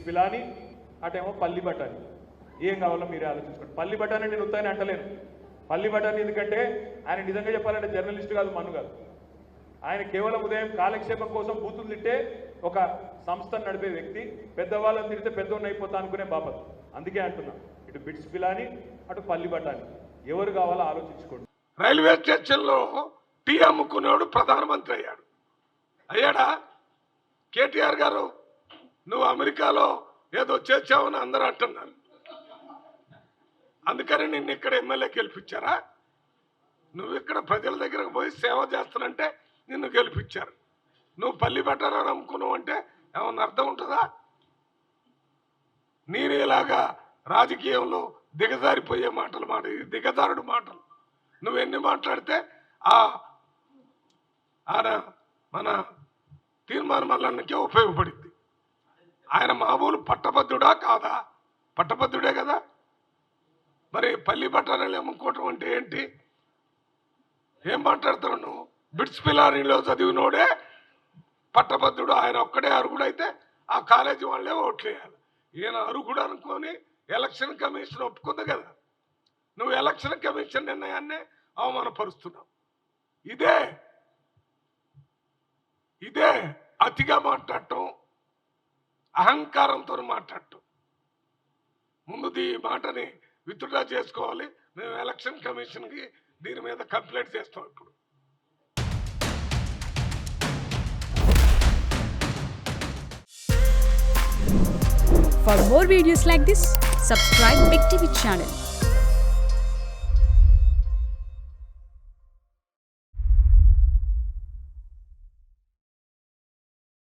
పిలాని, అటేమో పల్లి బఠానీ. ఏం కావాలో మీరే ఆలోచించుకోండి. పల్లి బఠానీ నేను ఉత్తాని అంటలేను. పల్లి బఠానీ ఎందుకంటే ఆయన నిజంగా చెప్పాలంటే జర్నలిస్ట్ కాదు, మన్ను కాదు. ఆయన కేవలం ఉదయం కాలక్షేపం కోసం బూతులు తిట్టే ఒక సంస్థను నడిపే వ్యక్తి. పెద్దవాళ్ళని తిడితే పెద్దోడిని అయిపోతా అనుకునే బాపత్. అందుకే అంటున్నా, ఇటు బిట్స్ పిలాని, అటు పల్లి బఠానీ, ఎవరు కావాలో ఆలోచించుకోండి. రైల్వే స్టేషన్లో టీ అమ్ముకునేవాడు ప్రధానమంత్రి అయ్యాడా? కేటీఆర్ గారు నువ్వు అమెరికాలో ఏదో చేర్చావని అందరూ అంటున్నారు. అందుకని నిన్ను ఇక్కడ ఎమ్మెల్యే గెలిపించారా? నువ్వు ఇక్కడ ప్రజల దగ్గరకు పోయి సేవ చేస్తానంటే నిన్ను గెలిపించారు. నువ్వు పల్లి బఠానీ అమ్ముకున్నావు అంటే ఏమన్నా అర్థం ఉంటుందా? నేను ఇలాగా రాజకీయంలో దిగజారిపోయే మాటలు దిగజారుడు మాటలు నువ్వెన్ని మాట్లాడితే ఆయన మన తీర్మాన మల్లన్నకే ఉపయోగపడింది. ఆయన మామూలు పట్టభద్రుడా కాదా? పట్టభద్రుడే కదా. మరి పల్లి బఠానీలు అమ్ముకోవటం అంటే ఏంటి? ఏం మాట్లాడుతున్నావు నువ్వు? బిట్స్ పిలానీలో చదివినోడే పట్టభద్రుడు. ఆయన ఒక్కడే అరుగుడు అయితే ఆ కాలేజీ వాళ్ళే ఓట్లేయాలి. ఈయన అరుగుడు అనుకొని ఎలక్షన్ కమిషన్ ఒప్పుకుంది కదా. నువ్వు ఎలక్షన్ కమిషన్ నిర్ణయాన్ని అవమానపరుస్తున్నావు. ఇదే అతిగా మాట్లాడటం, అహంకారంతో మాట్లాడటం. ముందు ఈ మాటని విత్డ్రా చేసుకోవాలి. మేము ఎలక్షన్ కమిషన్కి దీని మీద కంప్లైంట్ చేస్తాం ఇప్పుడు. For more videos like this, subscribe Big TV channel.